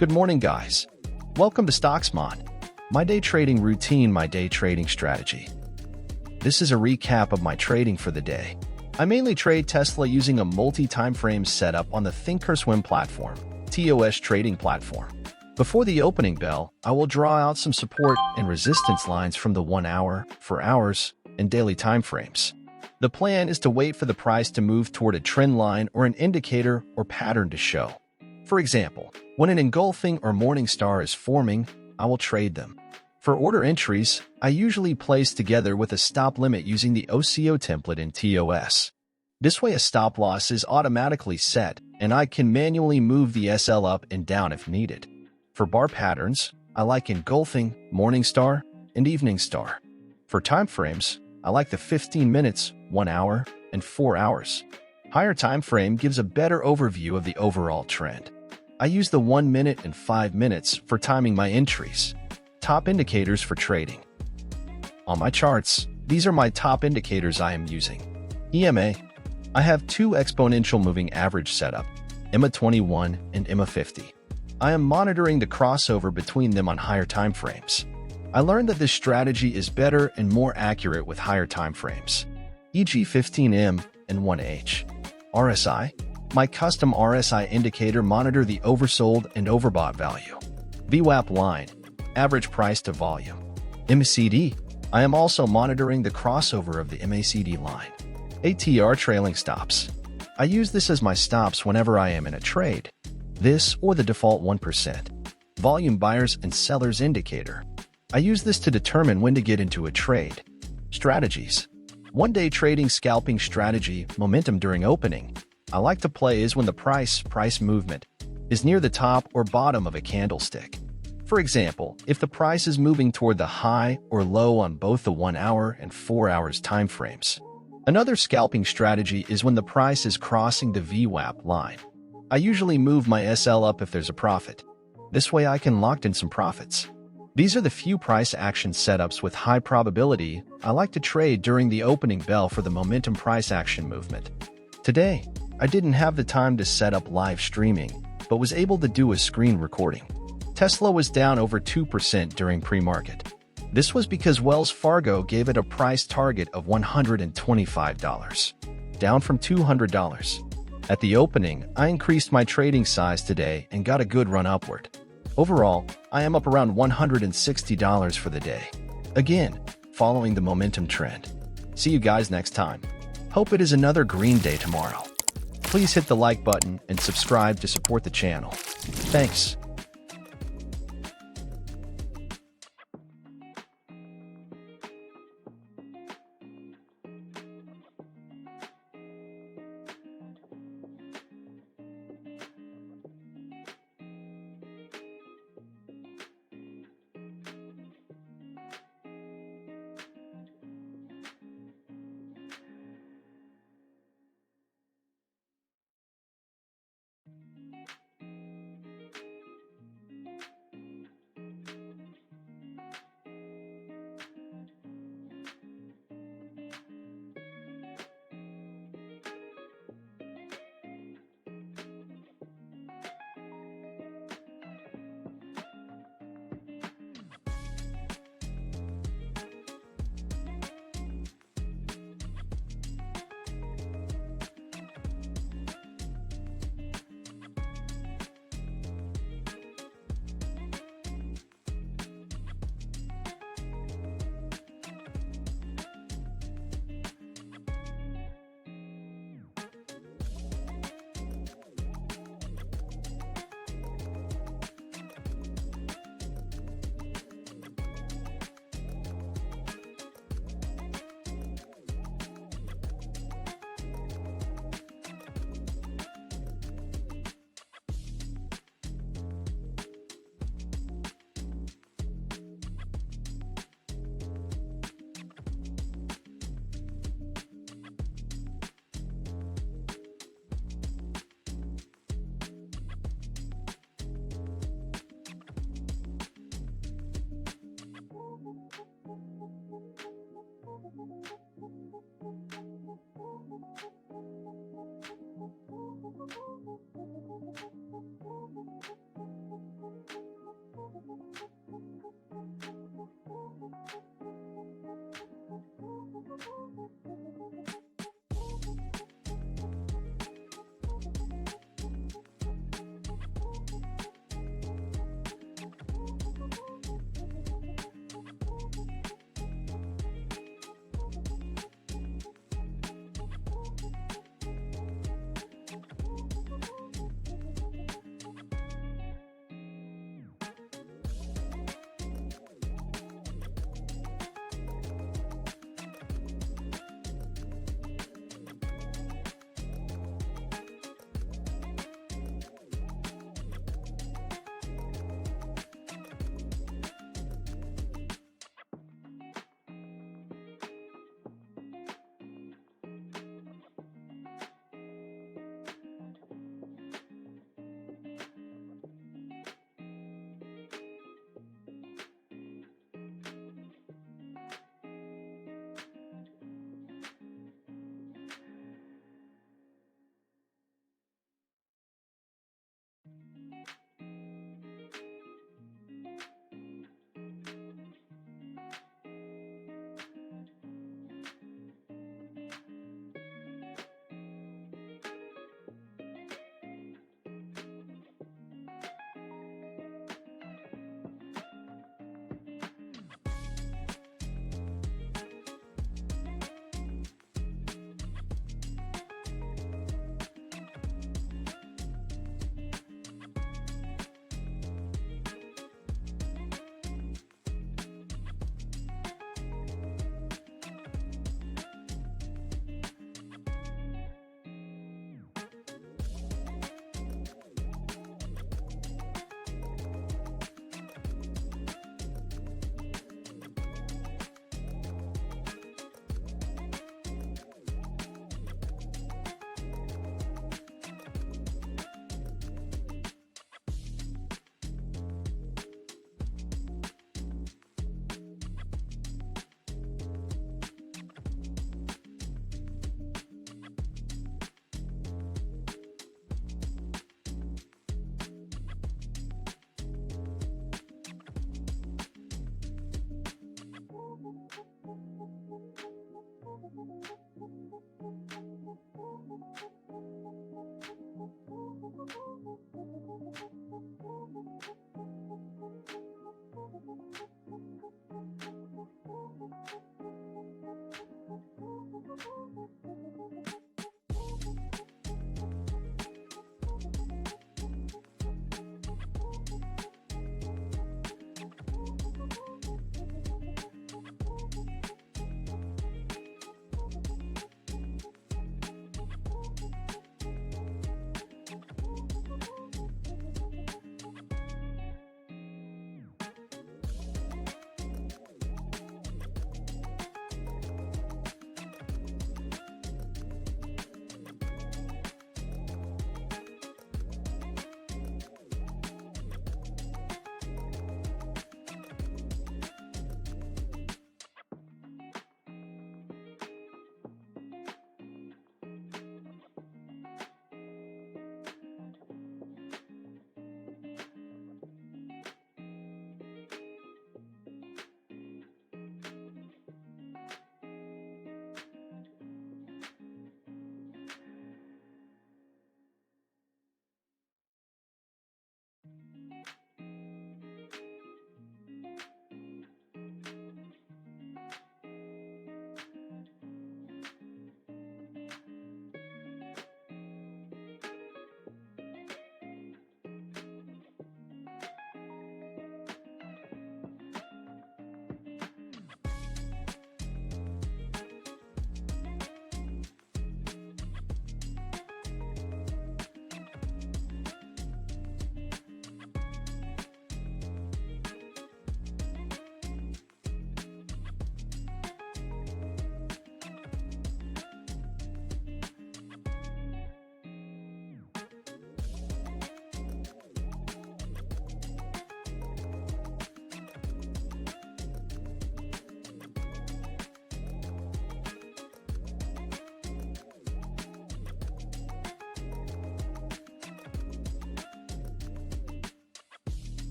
Good morning, guys. Welcome to StocksMon, my day trading routine, my day trading strategy. This is a recap of my trading for the day. I mainly trade Tesla using a multi-timeframe setup on the ThinkorSwim platform, TOS trading platform. Before the opening bell, I will draw out some support and resistance lines from the 1 hour, 4 hours, and daily timeframes. The plan is to wait for the price to move toward a trend line or an indicator or pattern to show. For example, when an engulfing or morning star is forming, I will trade them. For order entries, I usually place together with a stop limit using the OCO template in TOS. This way a stop loss is automatically set, and I can manually move the SL up and down if needed. For bar patterns, I like engulfing, morning star, and evening star. For timeframes, I like the 15 minutes, 1 hour, and 4 hours. Higher time frame gives a better overview of the overall trend. I use the 1 minute and 5 minutes for timing my entries. Top indicators for trading. On my charts, these are my top indicators I am using. EMA. I have two exponential moving average setup, EMA 21 and EMA 50. I am monitoring the crossover between them on higher time frames. I learned that this strategy is better and more accurate with higher time frames, e.g. 15M and 1H. RSI. My custom RSI indicator monitor the oversold and overbought value. VWAP line, average price to volume. MACD. I am also monitoring the crossover of the MACD line. ATR trailing stops. I use this as my stops whenever I am in a trade. This or the default 1%. Volume buyers and sellers indicator. I use this to determine when to get into a trade. Strategies. One-day trading scalping strategy, momentum during opening. I like to play is when the price movement is near the top or bottom of a candlestick. For example, if the price is moving toward the high or low on both the 1 hour and 4 hours time frames. Another scalping strategy is when the price is crossing the VWAP line. I usually move my SL up if there's a profit. This way I can lock in some profits. These are the few price action setups with high probability I like to trade during the opening bell for the momentum price action movement. Today, I didn't have the time to set up live streaming, but was able to do a screen recording. Tesla was down over 2% during pre-market. This was because Wells Fargo gave it a price target of $125, down from $200. At the opening, I increased my trading size today and got a good run upward. Overall, I am up around $160 for the day. Again, following the momentum trend. See you guys next time. Hope it is another green day tomorrow. Please hit the like button and subscribe to support the channel. Thanks.